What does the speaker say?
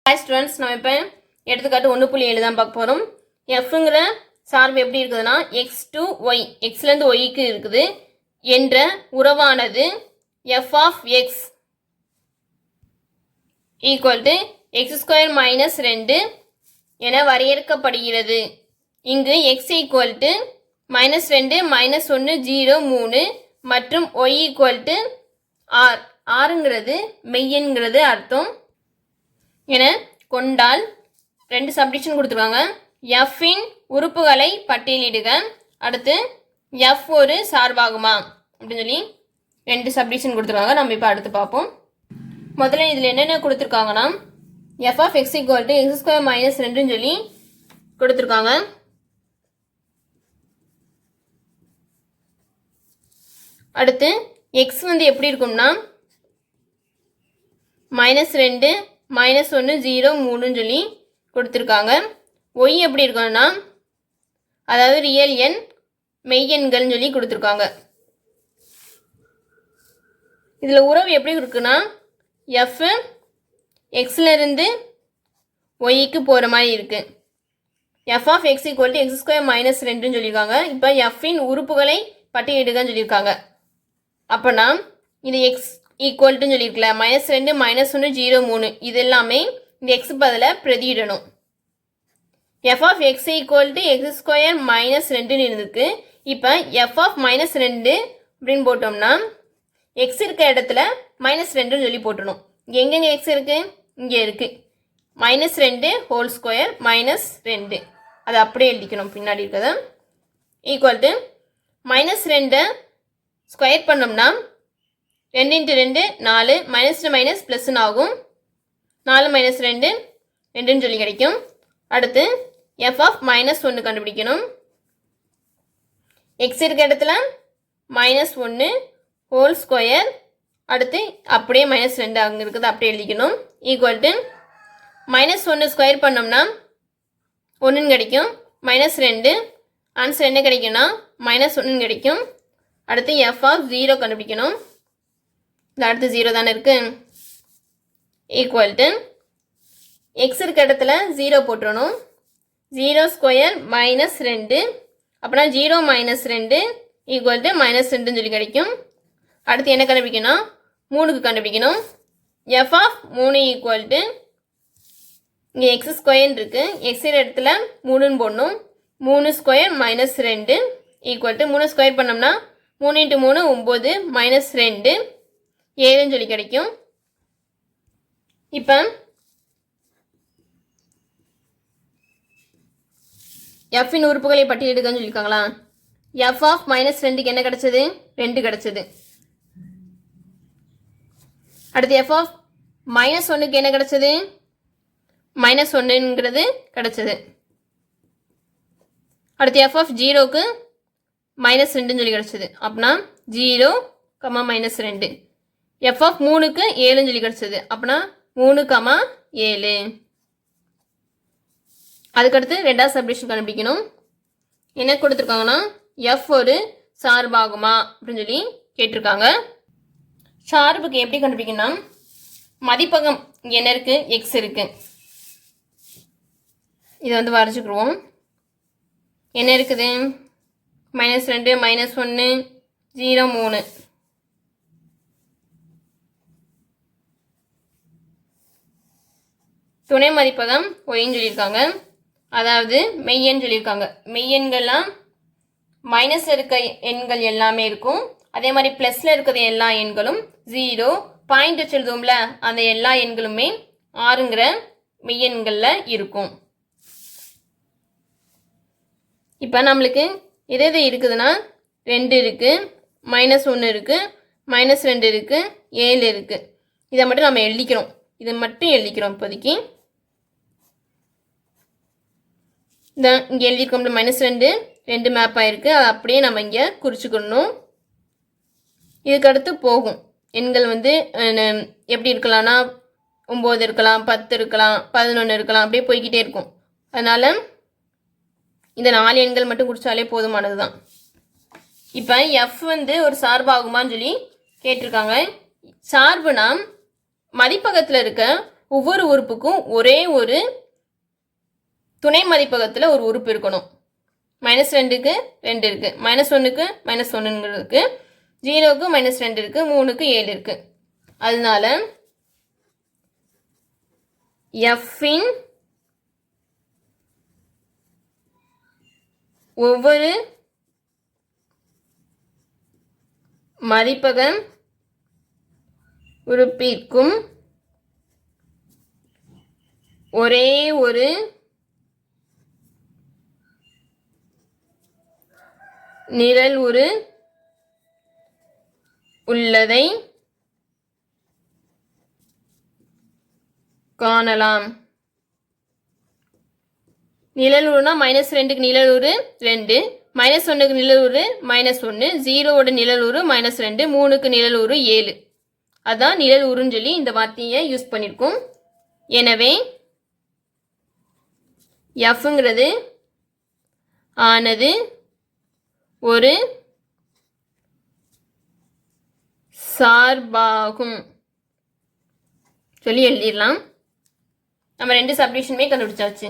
Hi students, நம்ம இப்போ எடுத்துக்காட்டு 1.7 தான் பார்க்க போகிறோம். எஃப்ங்கிற சார்பு எப்படி இருக்குதுன்னா எக்ஸ் டு ஒய், எக்ஸ்லேருந்து ஒய்க்கு இருக்குது என்ற உறவானது f of x equal to x square minus 2 என வரையறுக்கப்படுகிறது. இங்கு எக்ஸ் ஈக்குவல் டு -2 -1 0 3 மற்றும் ஒய் ஈக்குவல் டு ஆர், ஆறுங்கிறது மெய்யென்கிறது அர்த்தம் என கொண்டால் ரெண்டு சப்டிஷன் கொடுத்துருக்காங்க. எஃப்பின் உறுப்புகளை பட்டியலிடுக. அடுத்து எஃப் ஒரு சார்பாகுமா அப்படின்னு சொல்லி ரெண்டு சப்டிஷன் கொடுத்துருக்காங்க. நம்ம இப்போ அடுத்து பார்ப்போம். முதல்ல இதில் என்னென்ன கொடுத்துருக்காங்கன்னா f of x equal to x square minus 2ன்னு சொல்லி கொடுத்துருக்காங்க. அடுத்து எக்ஸ் வந்து எப்படி இருக்கும்னா -2 -1 0 3ன்னு சொல்லி கொடுத்துருக்காங்க. ஒய் எப்படி இருக்கணும்னா அதாவது ரியல் எண் மெய்யெண்கள்னு சொல்லி கொடுத்துருக்காங்க. இதில் உறவு எப்படி இருக்குன்னா எஃப் எக்ஸ்லேருந்து ஒய்க்கு போகிற மாதிரி இருக்குது. F of x equal to x square minus 2ன்னு சொல்லியிருக்காங்க. இப்போ எஃப்பின் உறுப்புகளை பட்டியலிடுகன்னு சொல்லியிருக்காங்க. அப்போனா இது எக்ஸ் ஈக்குவல்ட்டுன்னு சொல்லியிருக்கல, -2 -1 0 3 இது எல்லாமே இந்த எக்ஸ் பதில் பிரதியிடணும். F of x equal to x square minus 2ன்னு இருந்திருக்கு. இப்போ எஃப் ஆஃப் -2 அப்படின்னு போட்டோம்னா எக்ஸ் இருக்க இடத்துல -2ன்னு சொல்லி போட்டணும். எங்கெங்கே எக்ஸ் இருக்குது? இங்கே இருக்குது. -2 ஹோல் ஸ்கொயர் -2 அதை அப்படியே எழுதிக்கணும் பின்னாடி இருக்கிறத. ஈக்குவல் டு -2 ஸ்கொயர் பண்ணோம்னா 2 × 2 4 -2 மைனஸ் ப்ளஸ்ன்னு ஆகும். 4 - 2 2ன்னு சொல்லி கிடைக்கும். அடுத்து எஃப் ஆஃப் -1 கண்டுபிடிக்கணும். எக்ஸ் இருக்க இடத்துல -1 ஹோல் ஸ்கொயர், அடுத்து அப்படியே -2 அங்கே இருக்குது அப்படியே எழுதிக்கணும். ஈக்குவல் டு -1 ஸ்கொயர் பண்ணோம்னா 1ன்னு கிடைக்கும். -2 ஆன்சர் என்ன கிடைக்கும்னா -1ன்னு கிடைக்கும். அடுத்து எஃப் ஆஃப் 0 கண்டுபிடிக்கணும். அடுத்து 0 தானே இருக்கு. ஈக்குவல் டு எக்ஸ் இருக்க இடத்துல 0 போட்டுறணும். 0 ஸ்கொயர் -2 அப்படின்னா 0 - 2 ஈக்குவல் டு -2ன்னு சொல்லி கிடைக்கும். அடுத்து என்ன கண்டுபிடிக்கணும்? 3க்கு கண்டுபிடிக்கணும். எஃப் ஆஃப் 3 ஈக்குவல் டு இங்கே எக்ஸ் ஸ்கொயர் இருக்கு, எக்ஸ் இடத்துல 3ன்னு போடணும். 3 ஸ்கொயர் -2 ஈக்குவல் டு 3 ஸ்கொயர் பண்ணோம்னா 3 × 3 9 -2 7ன்னு சொல்லி கிடைக்கும். இப்போ எஃப்பின் உறுப்புகளை பட்டியலிடுகன்னு சொல்லியிருக்காங்களா. எஃப் ஆஃப் -2க்கு என்ன கிடைச்சது? 2 கிடைச்சது. அடுத்து எஃப் ஆஃப் -1க்கு என்ன கிடைச்சது? -1ங்கிறது கிடைச்சது. அடுத்து எஃப் ஆஃப் 0க்கு -2ன்னு சொல்லி கிடைச்சது. அப்படின்னா 0, -2. எஃப் ஆஃப் 3க்கு 7ன்னு சொல்லி கிடைச்சது. அப்படின்னா 3, 7. அதுக்கடுத்து ரெண்டாவது சப்டிஷன் கண்டுபிடிக்கணும். என்ன கொடுத்துருக்காங்கன்னா எஃப் ஒரு சார்பாகுமா அப்படின்னு சொல்லி கேட்டிருக்காங்க. சார்புக்கு எப்படி கண்டுபிடிக்கணும்? மதிப்பகம் என்ன இருக்குது? எக்ஸ் இருக்குது. இதை வந்து வரைச்சிக்கிடுவோம். என்ன இருக்குது? -2 -1 0 3. துணை மதிப்பகம் ஒய்ன்னு சொல்லியிருக்காங்க. அதாவது மெய்யெண் சொல்லியிருக்காங்க. மெய்யெண்கள்லாம் மைனஸ் இருக்க எண்கள் எல்லாமே இருக்கும். அதே மாதிரி ப்ளஸில் இருக்கிற எல்லா எண்களும் 0 பாயிண்ட் வச்சு எழுதுவோம்ல, அந்த எல்லா எண்களுமே 6ங்கிற மெய்யெண்களில் இருக்கும். இப்போ நம்மளுக்கு எது இருக்குதுன்னா 2 இருக்குது, -1 இருக்குது, -2 இருக்குது, 7 இருக்குது. இதை மட்டும் நம்ம எழுதிக்கிறோம். இதை மட்டும் எழுதிக்கிறோம் இப்போதைக்கு. இங்கே எழுதியிருக்கோம்ல -2 2 மேப் ஆகிருக்கு. அதை அப்படியே நம்ம இங்கே குறிச்சுக்கணும். இதுக்கடுத்து போகும் எண்கள் வந்து எப்படி இருக்கலாம்னா 9 இருக்கலாம், 10 இருக்கலாம், 11 இருக்கலாம், அப்படியே போய்கிட்டே இருக்கும். அதனால் இந்த 4 எண்கள் மட்டும் குறிச்சாலே போதுமானது தான். இப்போ எஃப் வந்து ஒரு சார்பாகுமான்னு சொல்லி கேட்டிருக்காங்க. சார்புனா மதிப்பகத்தில் இருக்க ஒவ்வொரு உறுப்புக்கும் ஒரே ஒரு துணை மதிப்பகத்தில் ஒரு உறுப்பு இருக்கணும். -2க்கு 2 இருக்குது, -1க்கு -1 இருக்குது, 0க்கு -2 இருக்குது, 3க்கு 7 இருக்குது. அதனால Fஇன் ஒவ்வொரு மதிப்பக உறுப்பிற்கும் ஒரே ஒரு நிரல் உரு உள்ளதை காணலாம். நிழலுருனா -2க்கு நிழலுரு 2, -1க்கு நிழலுரு -1, 0வோட நிழலுரு -2, 3க்கு நிழலுரு 7. அதான் நிழலுருன்னு சொல்லி இந்த வார்த்தையை யூஸ் பண்ணியிருக்கோம். எனவே Fங்கிறது ஆனது ஒரு சார்பாகும் சொல்லி எழுதிடலாம். நம்ம 2 சப்டிவிஷனுமே கண்டுபிடிச்சாச்சு.